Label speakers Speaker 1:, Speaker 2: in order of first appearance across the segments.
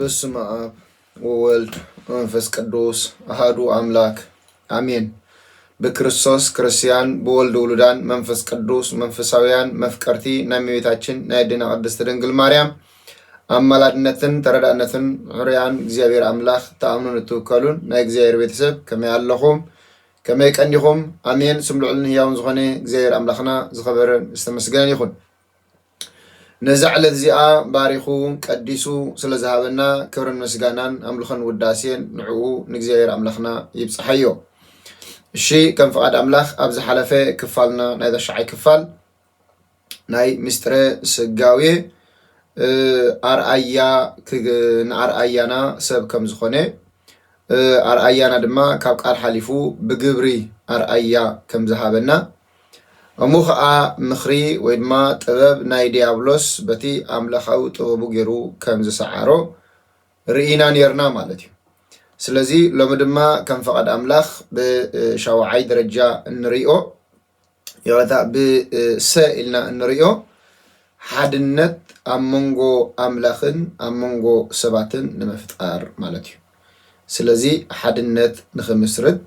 Speaker 1: በስመ አብ ወወልድ ወመንፈስ ቅዱስ አሐዱ አምላክ አሜን። በክርስቶስ ክርስቲያን በወልድ ውሉዳን መንፈስ ቅዱስ መንፈሳውያን መፍቀርቲ ናይ እመቤታችን ናይ ድና ቅድስት ድንግል ማርያም አማላድነትን ተረዳነትን ዑርያን እግዚአብሔር አምላክ ተአምኑን እትውከሉን ናይ እግዚአብሔር ቤተሰብ ከመይ ኣለኹም ከመይ ቀንዲኹም አሜን። ስምልዑልን ህያውን ዝኾነ እግዚአብሔር አምላክና ዝኸበረን ዝተመስገነ ይኹን። ነዛዕለት እዚኣ ባሪኹ ቀዲሱ ስለዝሃበና ክብርን ምስጋናን አምልኾን ውዳሴን ንዕኡ ንእግዚአብሔር አምላክና ይብፅሐዮ። እሺ ከም ፍቃድ አምላክ ኣብ ዝሓለፈ ክፋልና ናይ ተሻዓይ ክፋል ናይ ምስጢረ ስጋዌ ኣርአያ ንኣርአያና ሰብ ከም ዝኾነ ኣርአያና ድማ ካብ ቃል ሓሊፉ ብግብሪ ኣርአያ ከም ዝሃበና እሞ ከዓ ምኽሪ ወይ ድማ ጥበብ ናይ ዲያብሎስ በቲ ኣምላኻዊ ጥበቡ ገይሩ ከም ዝሰዓሮ ርኢና ነርና ማለት እዩ። ስለዚ ሎሚ ድማ ከም ፍቃድ ኣምላኽ ብሻውዓይ ደረጃ እንሪኦ ይወታ ብሰ ኢልና እንሪኦ ሓድነት ኣብ መንጎ ኣምላኽን ኣብ መንጎ ሰባትን ንምፍጣር ማለት እዩ። ስለዚ ሓድነት ንኽምስርት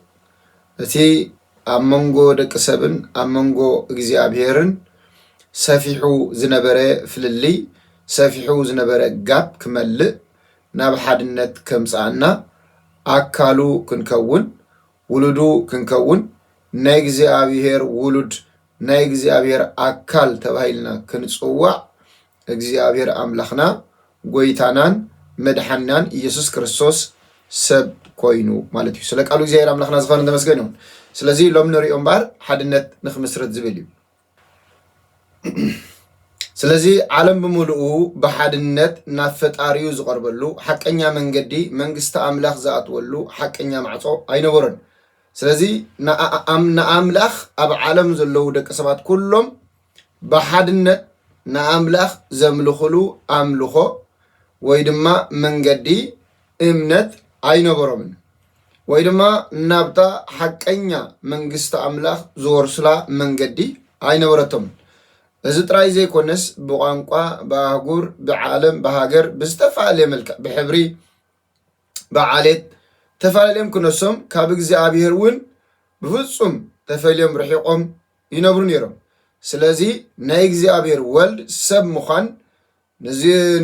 Speaker 1: እቲ ኣብ መንጎ ደቂ ሰብን ኣብ መንጎ እግዚኣብሔርን ሰፊሑ ዝነበረ ፍልሊ ሰፊሑ ዝነበረ ጋብ ክመልእ ናብ ሓድነት ከምፃኣና ኣካሉ ክንከውን ውሉዱ ክንከውን ናይ እግዚኣብሔር ውሉድ ናይ እግዚኣብሔር ኣካል ተባሂልና ክንፅዋዕ እግዚአብሔር አምላክና ጎይታናን መድሓናን ኢየሱስ ክርስቶስ ሰብ ኮይኑ ማለት እዩ። ስለ ቃሉ እግዚአብሔር አምላክና ዝኾነ ተመስገን ይሁን። ስለዚ ሎም ንሪኦ እምበር ሓድነት ንኽምስረት ዝብል እዩ። ስለዚ ዓለም ብምሉኡ ብሓድነት ናብ ፈጣሪኡ ዝቐርበሉ ሓቀኛ መንገዲ መንግስቲ ኣምላኽ ዝኣትወሉ ሓቀኛ ማዕፆ ኣይነበሮን። ስለዚ ንኣምላኽ ኣብ ዓለም ዘለዉ ደቂ ሰባት ኩሎም ብሓድነት ንኣምላኽ ዘምልኽሉ ኣምልኾ ወይ ድማ መንገዲ እምነት ኣይነበሮምን ወይ ድማ ናብታ ሓቀኛ መንግስቲ ኣምላኽ ዝወርሱላ መንገዲ ኣይነበረቶምን። እዚ ጥራይ ዘይኮነስ ብቋንቋ ብኣህጉር ብዓለም ብሃገር ብዝተፈላለየ መልክዕ ብሕብሪ ብዓሌት ተፈላለዮም ክነሶም ካብ እግዚኣብሔር እውን ብፍፁም ተፈልዮም ርሒቆም ይነብሩ ነይሮም። ስለዚ ናይ እግዚኣብሔር ወልድ ሰብ ምዃን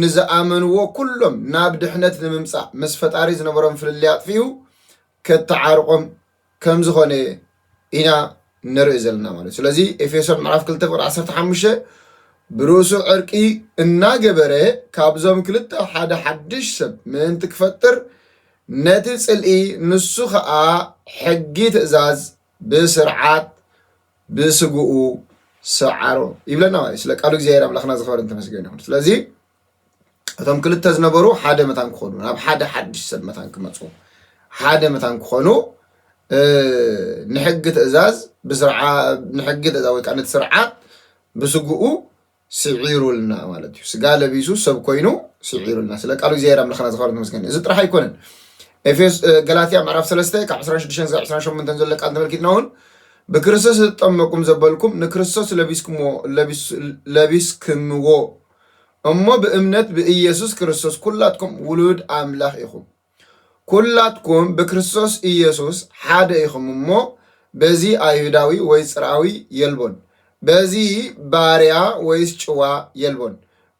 Speaker 1: ንዝኣመንዎ ኩሎም ናብ ድሕነት ንምምፃእ ምስ ፈጣሪ ዝነበሮም ፍልልይ ኣጥፊኡ ከተዓርቆም ከም ዝኾነ ኢና ንርኢ ዘለና ማለት። ስለዚ ኤፌሶን ምዕራፍ 2:15 ብርእሱ ዕርቂ እናገበረ ካብዞም ክልተ ሓደ ሓድሽ ሰብ ምእንቲ ክፈጥር ነቲ ፅልኢ ንሱ ከዓ ሕጊ ትእዛዝ ብስርዓት ብስጉኡ ሰዓሮ ይብለና ማለት። ስለ ቃሉ እግዚአብሔር አምላክና ዝኸበረን ተመስገን ይሁን። ስለዚ እቶም ክልተ ዝነበሩ ሓደ መታን ክኾኑ ናብ ሓደ ሓድሽ ሰብ መታን ክመፁ ሓደ መታን ክኾኑ ንሕጊ ትእዛዝ ንሕጊ ትእዛዝ ወይ ከዓ ነቲ ስርዓት ብስጉኡ ስዒሩልና ማለት እዩ። ስጋ ለቢሱ ሰብ ኮይኑ ስዒሩልና። ስለ ቃሉ እግዚአብሔር አምላክና ዝኸበረን ተመስገን። እዚ ጥራሕ ኣይኮነን። ገላትያ ምዕራፍ 3:16-28 ዘሎ ቃል ተመልኪትና እውን ብክርስቶስ ዝጠመቁም ዘበልኩም ንክርስቶስ ለቢስክምዎ እሞ ብእምነት ብኢየሱስ ክርስቶስ ኩላትኩም ውሉድ ኣምላኽ ኢኹም። ኩላትኩም ብክርስቶስ ኢየሱስ ሓደ ኢኹም እሞ በዚ ኣይሁዳዊ ወይ ፅርዓዊ የልቦን፣ በዚ ባርያ ወይስ ጭዋ የልቦን፣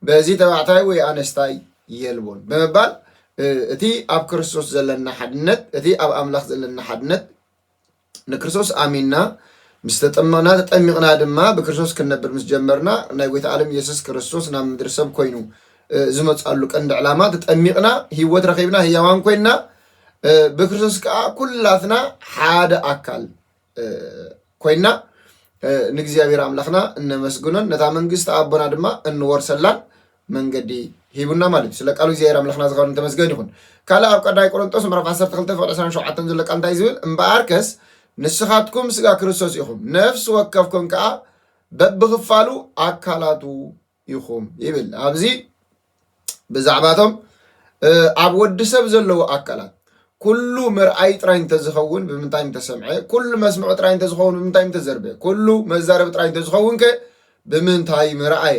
Speaker 1: በዚ ተባዕታይ ወይ ኣነስታይ የልቦን ብምባል እቲ ኣብ ክርስቶስ ዘለና ሓድነት እቲ ኣብ ኣምላኽ ዘለና ሓድነት ንክርስቶስ ኣሚንና ምስ ተጠመቕና ተጠሚቕና ድማ ብክርስቶስ ክንነብር ምስ ጀመርና ናይ ጎይታ ዓለም ኢየሱስ ክርስቶስ ናብ ምድሪ ሰብ ኮይኑ ዝመፃሉ ቀንዲ ዕላማ ተጠሚቕና ሂወት ረኺብና ህያዋን ኮይና ብክርስቶስ ከዓ ኩላትና ሓደ ኣካል ኮይና ንእግዚአብሔር ኣምላኽና እነመስግኖን ነታ መንግስቲ ኣቦና ድማ እንወርሰላን መንገዲ ሂቡና ማለት እዩ። ስለ ቃሉ እግዚአብሔር ኣምላኽና ዝኸበረን ተመስገን ይኹን። ካልእ ኣብ ቀዳማይ ቆሮንጦስ ምዕራፍ 12:17 ዘሎ ቃል እንታይ ዝብል እምበኣርከስ ንስኻትኩም ስጋ ክርስቶስ ኢኹም ነፍሲ ወከፍኩም ከዓ በብክፋሉ ኣካላቱ ኢኹም ይብል። ኣብዚ ብዛዕባቶም ኣብ ወዲ ሰብ ዘለዉ ኣካላት ኩሉ ምርኣይ ጥራይ እንተዝኸውን ብምንታይ እንተሰምዐ፣ ኩሉ መስምዑ ጥራይ እንተዝኸውን ብምንታይ እንተዘርበ፣ ኩሉ መዛረቢ ጥራይ እንተዝኸውን ከ ብምንታይ ምርኣየ።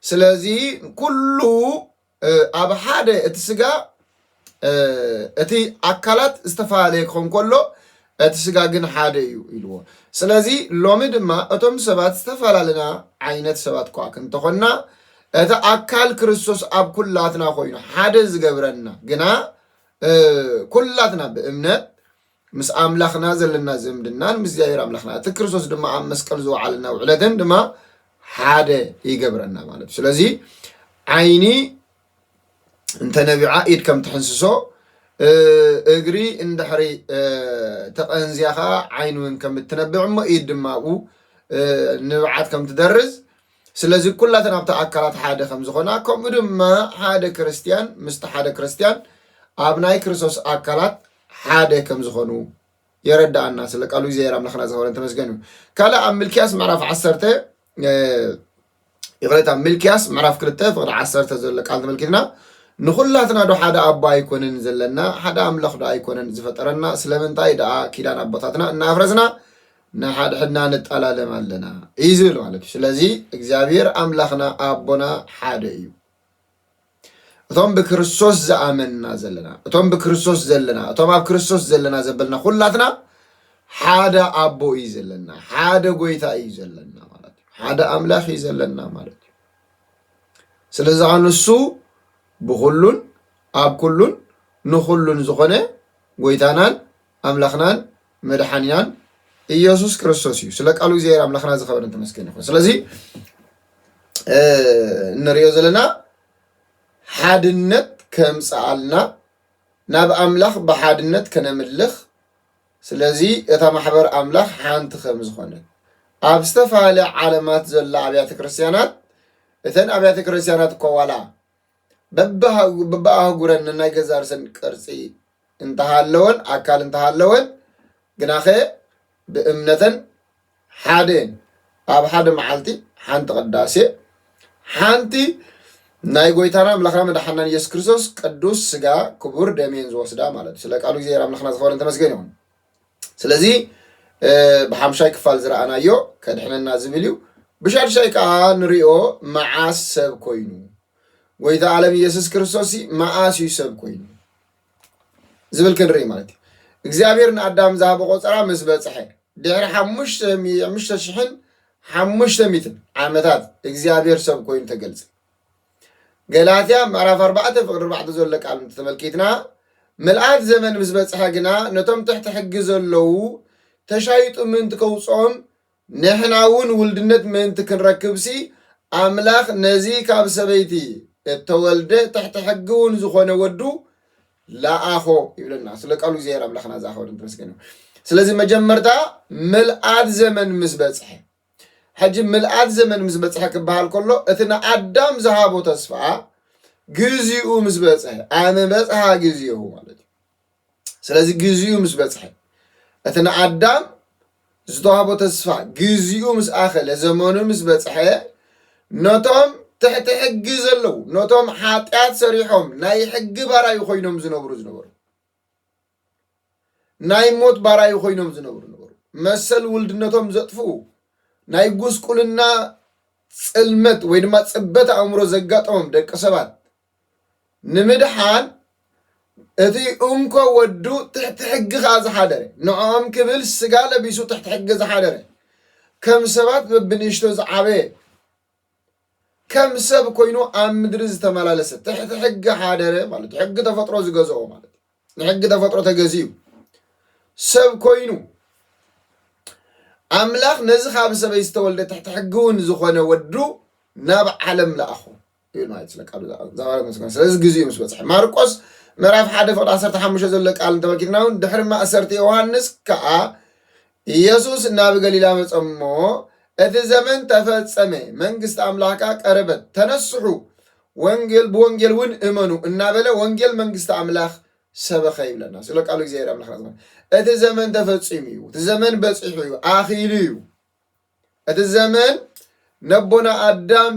Speaker 1: ስለዚ ኩሉ ኣብ ሓደ እቲ ስጋ أتي أكلات استفعله يكون كله أتسجعن حاده يلوه سلازي لومد ما أتم سبات استفعل لنا عينت سبات قاكن تخنا أتا أكل كريستوس أب كلاتنا خوينا حاده زجبرنا جنا كلاتنا بإمنة مس أملاخنا زلنا زمدنا مس جاير أملاخنا تكريستوس دم عم مسكال زو علنا وعلتهم دم حاده يجبرنا مالك سلازي عيني انت نبي عائد كم تحسسه اجري اند حري تقنزيخا عينون كم تنبع ما ايد ماغو نبعات كم تدرز سلازي كلاتنا بتاع اكلات حاده خمس خونا كم دما حاده كريستيان مست حاده كريستيان ابناي كريستوس اكلات حاده كم زخونو يرد الناس اللي قالوا زي رام لخنا زهور انت مسجنو كلا ملكياس معرف 10 يغلط ملكياس معرف كلته فقد 10 زلق قال ملكينا نخلاتنا دو حدا أبا يكونن زلنا حدا أملاخ دا يكونن زفترنا سلمنتاي دا كيدان أبطاتنا نافرزنا نحد حدنا نتقلال مالنا يزيل مالك سلازي اكزابير أملاخنا أبونا حدا يو اتوم بكريستوس زآمننا زلنا اتوم بكريستوس زلنا اتوم اب كريستوس زلنا زبلنا خلاتنا حدا أبو يزلنا حدا قويتا يزلنا مالك حدا أملاخ يزلنا مالك سلازي عنسو بخلون أب كلون نخلون زخنة ويتانان أملاخنان مدحانيان إيسوس كريستوس سلك قالوا زي أملاخنا زخبر أنت مسكين سلازي نريو زلنا حادنت كم سألنا ناب أملاخ بحادنت كنملخ سلازي يتا محبر أملاخ حانت خمس خنة أبستفعل علامات زل أبيات كريستيانات إثن أبيات كريستيانات كوالا ببها قرن نايجزار سن كرسي انتهالون أكال انتهالون جناخه بإمنة حادين أب حاد معلتي حانت قداسي حانتي نايجويتانا ملخنا مدحنا يسوع كريستوس قدوس سجا كبر دمين زوسدا مالت سلك قالوا زي رام ملخنا زخور انت مسجنون سلازي بحمشاي كفال زرعنا يو كدحنا نازبليو بشار شاي كان ريو معاسب كوينو ويتا عالم يسوع كريستوس معاس يسب كوين زبل كنري مالتي እግዚአብሔርን አዳም ዛብ ቆጽራ መስበጽሐ ድህረ ሓሙሽተ ሽሕን ሓሙሽተ ሚትን ዓመታት እግዚአብሔር ሰብ ኮይኑ ተገልጽ ገላትያ ምዕራፍ 4 ፍቅር 4 ዘሎ ቃል ተመልኪትና መልአት ዘመን መስበጽሐ ግና ነቶም ትሕት ሕጊ ዘለው ተሻይጡ ምን ትከውጾም ንሕናውን ውልድነት ምን ትክንረክብሲ አምላኽ ነዚ ካብ ሰበይቲ التولد تحت حقون زخونه ودو لا أخو يقولنا سلقالو زير أملاخنا زاخو نتمسكنه سلازي مجمرتا ملآت زمن مسبتصح حجم ملآت زمن مسبتصح كبهال كله اثنا أدام زهابو تصفع جزيو مسبتصح أنا بصحا جزيو مالتي سلازي جزيو مسبتصح اثنا أدام زهابو تصفع جزيو مسآخر لزمانو مسبتصح نتوم تحت حق زلو نوتهم حاتيات سريحهم ناي حق باراي خوينهم زنبرو ناي موت باراي خوينهم زنبرو مسل ولدنتهم زطفو ناي قسقلنا صلمت ويدما صبت امرو زغاطهم دق سبات نمدحان اتي انكو ودو تحت حق غاز حادر نعم كبل سغاله بيسو تحت حق زحادر كم سبات ببنيشتو زعابه كم سب كوينو أمدرز تمالالسه تحت حق حادره مالت حق تفطرو زغزو مالت حق تفطرو تغزيو سب كوينو أملاخ نزخ خاب سب يستولد تحت حقون زخونه ودو ناب عالم لاخو يقول ما يتسلك قالوا زوال مسكن سلاز غزيو مسبصح مارقس مراف حدا فوق 15 زلق قال انت مكيناون دحر ما اسرت يوحنس كا ኢየሱስ እና በገሊላ መጸሞ እቲ ዘመን ተፈጸመ መንግስት አምላካ ቀረበት ተነስሑ ወንጌል በወንጌልን እመኑ እና በለ ወንጌል መንግስት አምላክ ሰበኸ ይብለና ስለ ቃሉ እግዚአብሔር አምላክ ነው እቲ ዘመን ተፈጸመ እቲ ዘመን በጽሑ አኺሉ እቲ ዘመን ነቦና አዳም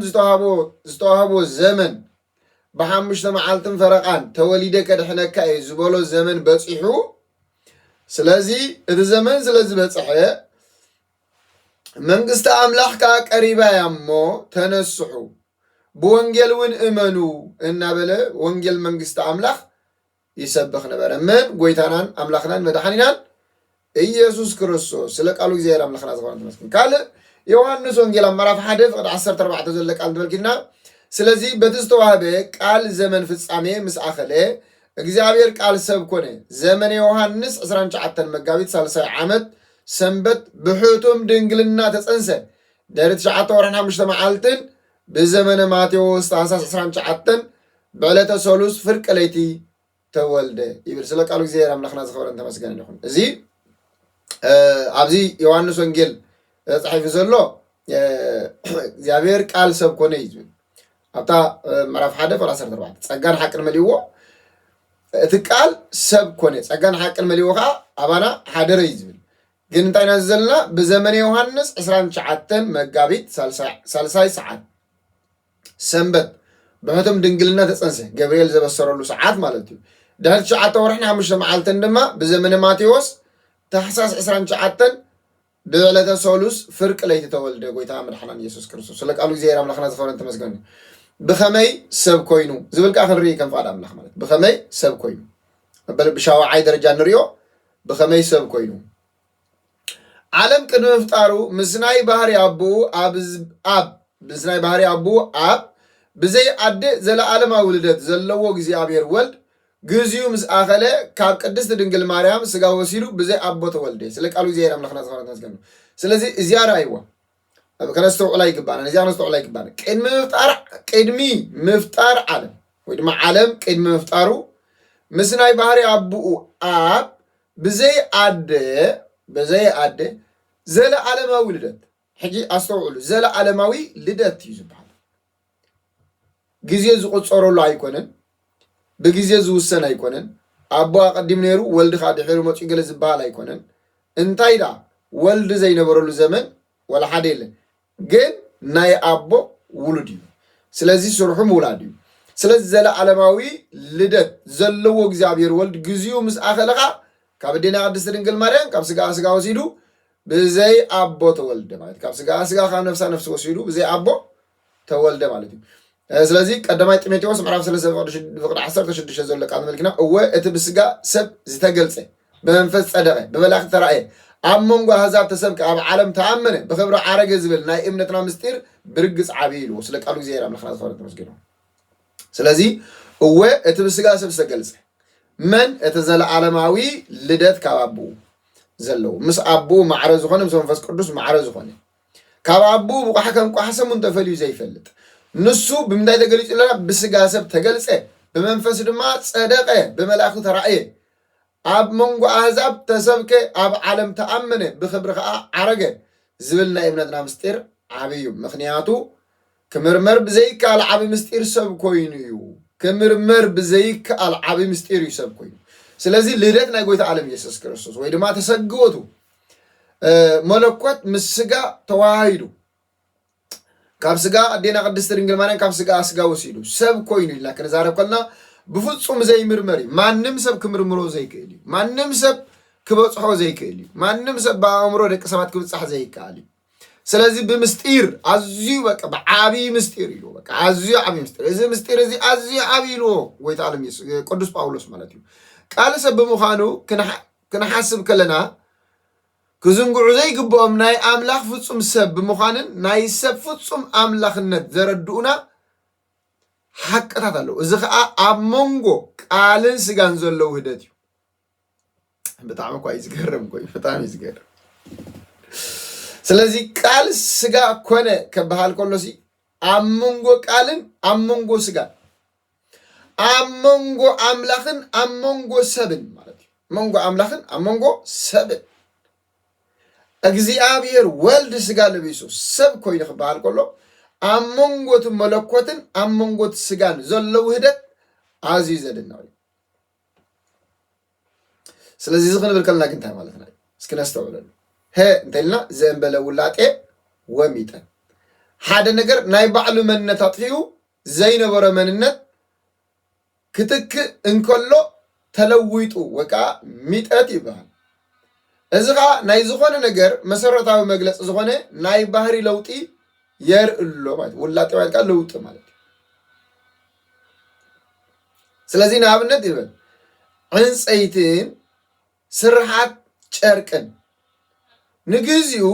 Speaker 1: ዝተዋሃቦ ዘመን በሐሙሽተ መዓልትን ፈረቃን ተወሊደ ከድሕነካ ዝብሎ ዘመን በጽሑ ስለዚህ እቲ ዘመን ስለዚህ በጽሐ መንግስት አምላክ ቀሪባ ያሞ ተነስሑ በወንጌልን እመኑ እና በለ ወንጌል መንግስት አምላክ يسبخ نبره من قويتانان أملاخنان مدحنينان ኢየሱስ ክርስቶስ ስለ ቃሉ እግዚአብሔር አምላክና ዘባን ተመስገን ካለ ዮሐንስ ወንጌል ምዕራፍ 1 ቁጥር 14 ዘሎ ቃል ድበልኪና ስለዚህ በተስተዋህበ ቃል ዘመን ፍጻሜ ምስአኸለ እግዚአብሔር ቃል ሰብ ኮነ ዘመን ዮሐንስ 19 መጋቢት 30 ዓመት ሰንበት ብሕቱም ድንግልና ተጸንሰ ደረት 9 ወርና 5 መዓልትን በዘመነ ማቴዎስ ታኅሳስ 19 በዕለተ ሰሉስ ፍርቅ ለይቲ ተወልደ ይብል ስለ ቃሉ እግዚአብሔር አምላክና ዘባን ተመስገን ይሁን እዚ أبزي يوحنس وانجيل صحيح زلو እግዚአብሔር ቃል ሰብ ኮነ ይዝብል አታ ምዕራፍ 1 ቁጥር 14 ጸጋን ሐቅን መልይዎ እቲ ቃል ሰብ ኮነ ጸጋን ሐቅን መልይዎ ካ አባና ሓደረ ይዝብል ግን እንታይና ዘለና በዘመነ ዮሐንስ 19 መጋቢት 30 ሰዓት ሰንበት በመተም ድንግልና ተጸንሰ ገብርኤል ዘበሰረሉ ሰዓት ማለት እዩ ዳር 9 ወርሕና 5 መዓልትን ድማ በዘመነ ማቴዎስ ታኅሳስ 19 በዕለተ ሰሉስ ፍርቅ ለይቲ ተወልደ ጎይታ መድኃኒና ኢየሱስ ክርስቶስ ስለ ቃሉ እግዚአብሔር አምላክና ዘኸበረን ተመስገን ብኸመይ ሰብ ኮይኑ ዝብል ቃል ክንርኢ ከም ፍቃድ አምላክ ማለት ብኸመይ ሰብ ኮይኑ ብሻውዓይ ደረጃ ንሪኦ ብኸመይ ሰብ ኮይኑ ዓለም ቅድሚ ምፍጣሩ ምስናይ ባህሪ አቡኡ ምስናይ ባህሪ አቡኡ አብ ብዘይ አደ ዘለዓለማዊ ውልደት ዘለዎ እግዚአብሔር ወልድ ግዝዩ ምስአኸለ ካብ ቅድስት ድንግል ማርያም ስጋ ወሲዱ ብዘይ አቦ ተወልደ ስለ ቃሉ እግዚአብሔር አምላክና ዘኸበረን ተመስገን ስለዚህ እዚያ ራእይዋ ከነስተውዕላ ይግባና እዚያ ነስተውዕላ ይግባና ቅድሚ ምፍጣር ዓለም ወይ ድማ ዓለም ቅድሚ ምፍጣሩ ምስናይ ባህሪ አቡኡ አብ ብዘይ አደ ዘለዓለማዊ ልደት ሕጂ አስተውዕሉ ዘለዓለማዊ ልደት እዩ ዝበሃል ግዜ ዝቁፀረሉ አይኮነን بجزء زوجنا يكونن أبوه قديم نيرو ولد خادم حلو ما تيجي لزبالة يكونن انتايدا ولد زي نبرلو زمن ولا حديله جن ناي أبو ولديو سلزي سرحم ولاديو سلز زلا علماوي لدت زلوا وجزابير ولد جزيو مس آخلها كابدينا قد سرنجل مريم كاب سجا وسيدو بزي أبو تولد مالت كاب سجا خان نفس وسيدو بزي أبو تولد مالتي ስለዚህ ቀዳማይ ጢሞቴዎስ ምዕራፍ 3 ፍቅድ 16 ዘሎ ቃል መልክና እወ እቲ ብስጋ ሰብ ዝተገልጸ በመንፈስ ጸደቀ በመላእክት ተራእየ ኣብ መንጎ አሕዛብ ተሰብከ ኣብ ዓለም ተኣመነ ብክብሪ ዓረገ ዝብል ናይ እምነትና ምስጢር ብርግጽ ዓብይ ኢሉ ስለ ቃሉ እግዚአብሔር አምላክና ዘኸበረን ተመስገን ስለዚህ እወ እቲ ብስጋ ሰብ ዝተገልጸ መን እቲ ዘለዓለማዊ ልደት ካብ አቡኡ ዘለዎ ምስ አቡኡ ማዕረ ዝኾነ ምስ መንፈስ ቅዱስ ማዕረ ዝኾነ ካብ አቡኡ ብቋሕ ከም ቋሕ ሰሙን ተፈልዩ ዘይፈልጥ نسو بمداية تقليج لنا بسقا سب تقلسه بمنفس دما صدقه بملاخو ترعيه اب منغو احزاب تسبكه اب عالم تأمنه بخبرخ عرقه زبلنا ابنتنا مستير عبيو مخنياتو كمرمر بزيك على عبي مستير سب كوينيو كمرمر بزيك على عبي مستير سب كوينيو سلازي ليرتنا يقويت عالم يسوس كريستوس ويدما تسقوتو ملكوت مسقا تواهيدو كابسجا دينا قد استرينجل مانن كابسجا وسيدو سب كوينو لكن زارب قلنا بفصوم زي مرمري ما نمسب كمرمرو زي كيلي ما نمسب كبصحو زي كيلي ما نمسب بأمرو دك سمات كبصح زي كالي سلازي بمستير عزيو بك بعابي مستير يلو بك عزيو عبي مستير إذا مستير إذا عزيو عبي لو ويتعلم يسوع قدوس باولوس مالتيو قال سب مخانو كنا حاسب كلنا كزنقو زي قبوهم ناي أملاخ فتصم سب مخانن ناي سب فتصم أملاخ النت زردونا حق تاتلو إذا خا أمونغو قالن سيغان زلو هدتيو بتعمل كويس قرم كويس بتعمل يزقرم سلازي قال سيغا كونه كبحال كولوسي أمونغو قالن أمونغو سيغا أمونغو أملاخن أمونغو سبن مالتي مونغو أملاخن أمونغو سبن እግዚአብሔር ወልድ ስጋ ለቢሶ ሰብ ኮይኑ ክባል ከሎ አመንጎት መለኮትን አመንጎት ስጋን ዘለው ህደት አዝዩ ዘደናው ስለዚህ ዝኽንብል ከልና ግን ታይ ማለት ነው እስኪ ነስተውለሉ እንተልና ዘንበለ ውላጤ ወሚጠ ሓደ ነገር ናይ ባዕሉ መንነት አጥፊኡ ዘይነበረ መንነት ክትክ እንከሎ ተለውጡ ወቃ ሚጠት ይባል እዝጋ ናይ ዝኾነ ነገር መሰረታዊ መግለጽ ዝኾነ ናይ ባህሪ ለውጢ የርእሎ ማለት ውላጤ ማለት ለውጥ ማለት ስለዚህ ናብነት ይበል ዕንፀይትን ስርሓት ጨርቅን ንግዚኡ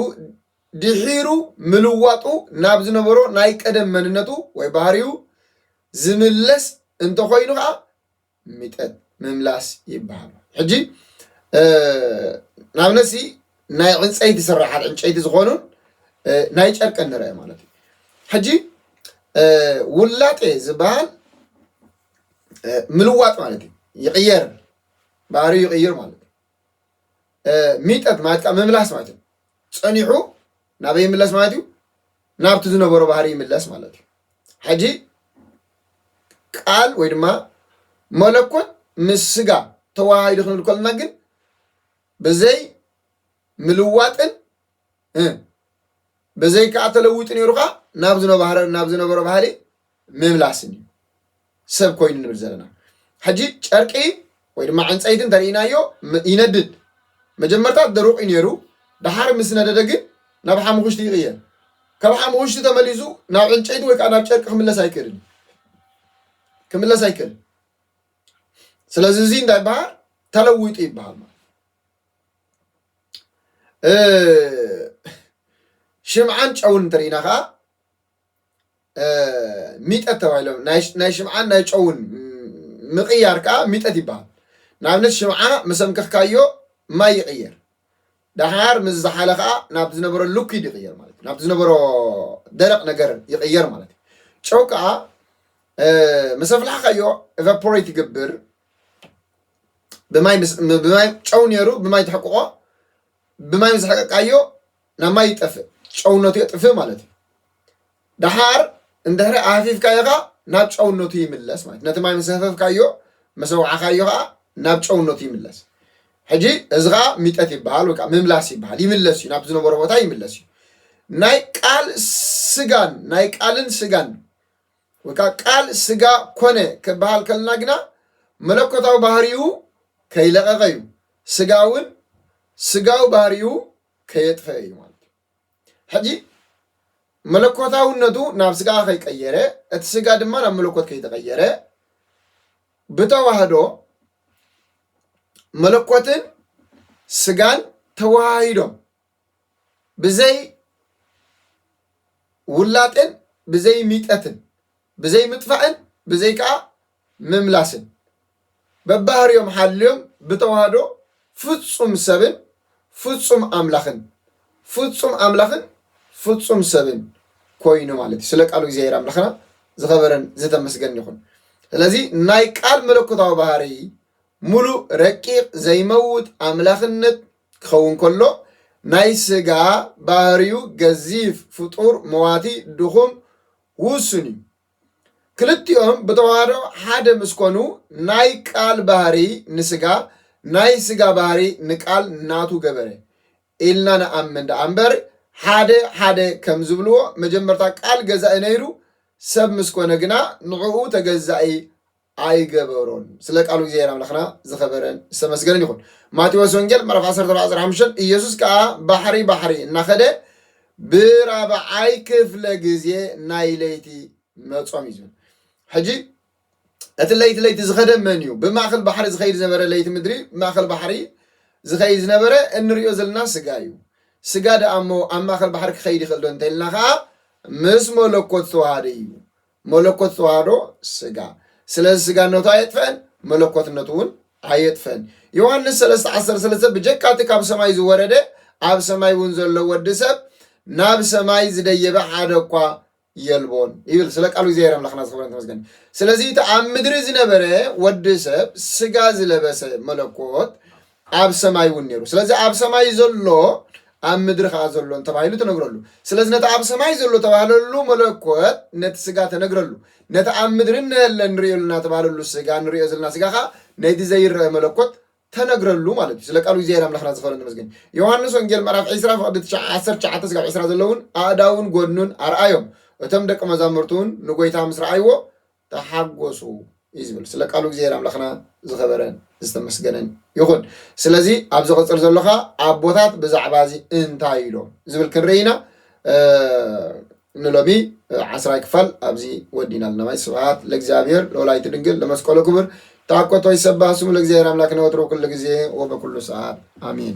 Speaker 1: ድሒሩ ምልዋጡ ናብ ዝነበሮ ናይ ቀደም መንነቱ ወይ ባህሪው ዝምለስ እንተኮይኑ ከዓ ሚጠት ምምላስ ይበሃል ሕጂ ናብነሲ ናይ ዕንፀይቲ ስርሓት ዕንጨይቲ ዝኾኑን ናይ ጨርቅን ንርአ ማለት እዩ ሕጂ ውላጤ ዝበሃል ምልዋጥ ማለት እዩ ይቕየር ባህሪው ይቕይር ማለት እዩ ሚጠት ማለት ከዓ ምምላስ ማለት እዩ ፀኒሑ ናበይ ይምለስ ማለት እዩ ናብቲ ዝነበሮ ባህሪ ይምለስ ማለት እዩ ሕጂ ቃል ወይ ድማ መለኮት ምስ ስጋ ተዋሂዱ ክንብል ከለና ግን ብዘይ ምልዋጥን ብዘይ ከዓ ተለዊጡ ነይሩ ከዓ ናብ ዝነበሮ ባህሪ ምምላስን እዩ ሰብ ኮይኑ ንብል ዘለና ሕጂ ጨርቂ ወይ ድማ ዕንፀይቲ እንተሪእናዮ ይነድድ መጀመርታ ደሩቕ እዩ ነይሩ ድሓር ምስ ነደደ ግን ናብ ሓሙኽሽቲ ይቕየር ካብ ሓሙኽሽቲ ተመሊሱ ናብ ዕንጨይቲ ወይ ከዓ ናብ ጨርቂ ክምለስ ኣይክእልን ስለዚ እዚ እንታይ ይበሃል ተለዊጡ ይበሃል ሽምዓን ጨውን እንተሪእና ከዓ ሚጠት ተባሂሎም ናይ ሽምዓን ናይ ጨውን ምቕያር ከዓ ሚጠት ይበሃል ንኣብነት ሽምዓ መሰምከኽካዮ ማይ ይቕየር ድሓር ምስ ዝሓለ ከዓ ናብ ዝነበሮ ሉኪድ ይቕየር ማለት እዩ ናብ ዝነበሮ ደረቕ ነገር ይቕየር ማለት እዩ ጨው ከዓ መሰፍላሕካዮ ኤቫፖሬት ይገብር ብማይ ጨው ነይሩ ብማይ ተሐቅቆ ብማይ ምስ ሓቀቃዮ ናብ ማይ ይጠፍእ ጨውነቱ የጥፍእ ማለት እዩ ድሓር እንድሕሪ ኣፊፍካዮ ከዓ ናብ ጨውነቱ ይምለስ ማለት ነቲ ማይ ምስ ሃፈፍካዮ መሰውዓካዮ ከዓ ናብ ጨውነቱ ይምለስ ሕጂ እዚ ከዓ ሚጠት ይበሃል ወይ ከዓ ምምላስ ይበሃል ይምለስ እዩ ናብ ዝነበሮ ቦታ ይምለስ እዩ ናይ ቃልን ስጋን ወይ ከዓ ቃል ስጋ ኮነ ክበሃል ከለና ግና መለኮታዊ ባህሪኡ ከይለቐቐ እዩ ስጋዊ ባህሪኡ ከየጥፈ እዩ ማለት እዩ ሕጂ መለኮታውነቱ ናብ ስጋ ከይቀየረ እቲ ስጋ ድማ ናብ መለኮት ከይተቀየረ ብተዋህዶ መለኮትን ስጋን ተዋሂዶም ብዘይ ውላጥን ብዘይ ሚጠትን ብዘይ ምጥፋእን ብዘይ ከዓ ምምላስን በባህርዮም ሓልዮም ብተዋህዶ ፍጹም ሰብን ፍጹም ኣምላኽን ፍጹም ሰብን ኮይኑ ማለት እዩ ስለ ቃሉ እግዚኣብሔር ኣምላኽና ዝኸበረን ዝተመስገን ይኹን ስለዚ ናይ ቃል መለኮታዊ ባህሪ ሙሉእ ረቂቕ ዘይመውት ኣምላኽነት ክኸውን ከሎ ናይ ስጋ ባህሪኡ ገዚፍ ፍጡር መዋቲ ድኹም ውሱን እዩ ክልቲኦም ብተዋህዶ ሓደ ምስኮኑ ናይ ቃል ባህሪ ንስጋ ናይ ስጋ ባህሪ ንቃል ናቱ ገበረ ኢልና ንኣምን ዳ እምበር ሓደ ከም ዝብልዎ መጀመርታ ቃል ገዛኢ ነይሩ ሰብ ምስኮነ ግና ንዕኡ ተገዛኢ ኣይገበሮን ስለ ቃሉ እግዚኣብሔር ኣምላኽና ዝኸበረን ዝተመስገነን ይኹን ማቴዎስ ወንጌል ምዕራፍ 14:15 ኢየሱስ ከዓ ባሕሪ እናኸደ ብራብዓይ ክፍለ ግዜ ናይ ለይቲ መጾም እዩ ሕጂ እቲ ለይቲ ዝኸደ መን እዩ ብማእኸል ባሕሪ ዝኸይድ ዝነበረ ለይቲ ምድሪ ብማእኸል ባሕሪ ዝኸይድ ዝነበረ እንሪኦ ዘለና ስጋ እዩ ስጋ ደኣሞ ኣብ ማእኸል ባሕሪ ክኸይድ ይኽእል ዶ እንተኢልና ከዓ ምስ መለኮት ተዋህደ እዩ መለኮት ተዋህዶ ስጋ ስለዚ ስጋነቱ ኣየጥፈአን መለኮትነቱ እውን ኣየጥፈአን ዮሃንስ 3:13 ብጀካቲ ካብ ሰማይ ዝወረደ ኣብ ሰማይ እውን ዘሎ ወዲ ሰብ ናብ ሰማይ ዝደየበ ሓደ እኳ የልቦን ይብል ስለ ቃሉ እግዚኣብሔር ኣምላኽና ዝኸበረን ተመስገን ስለዚ እቲ ኣብ ምድሪ ዝነበረ ወዲ ሰብ ስጋ ዝለበሰ መለኮት ኣብ ሰማይ እውን ነይሩ ስለዚ ኣብ ሰማይ ዘሎ ኣብ ምድሪ ከዓ ዘሎ ተባሂሉ ተነግረሉ ስለዚ ነቲ ኣብ ሰማይ ዘሎ ተባሂለሉ መለኮት ነቲ ስጋ ተነግረሉ ነቲ ኣብ ምድሪ ንህለ ንሪኦ ዘለና ተባሂለሉ ስጋ ንሪኦ ዘለና ስጋ ከዓ ነቲ ዘይረአ መለኮት ተነግረሉ ማለት እዩ ስለ ቃሉ እግዚኣብሔር ኣምላኽና ዝኸበረን ተመስገን ዮሃንስ ወንጌል ምዕራፍ 20:19-20 ዘለውን ኣእዳውን ጎድኑን ኣርኣዮም እቶም ደቂ መዛሙርቱን ንጎይታ ምስ ረኣይዎ ተሓጎሱ እዩ ዝብል ስለ ቃሉ እግዚኣብሔር ኣምላኽና ዝኸበረን ዝተመስገነን ይኹን ስለዚ ኣብ ዝቕፅል ዘሎኻ ኣቦታት ብዛዕባ እዚ እንታይ ኢሎም ዝብል ክንርኢ ኢና نلبي عسراي كفال أبزي ودينا لنا ماي سبعات لإግዚአብሔር لولايت دنجل لمسكولو كبر تعقوتو يسبح سمو لإግዚአብሔር أملاكنا وترو كل جزيه وبكل ساعات آمين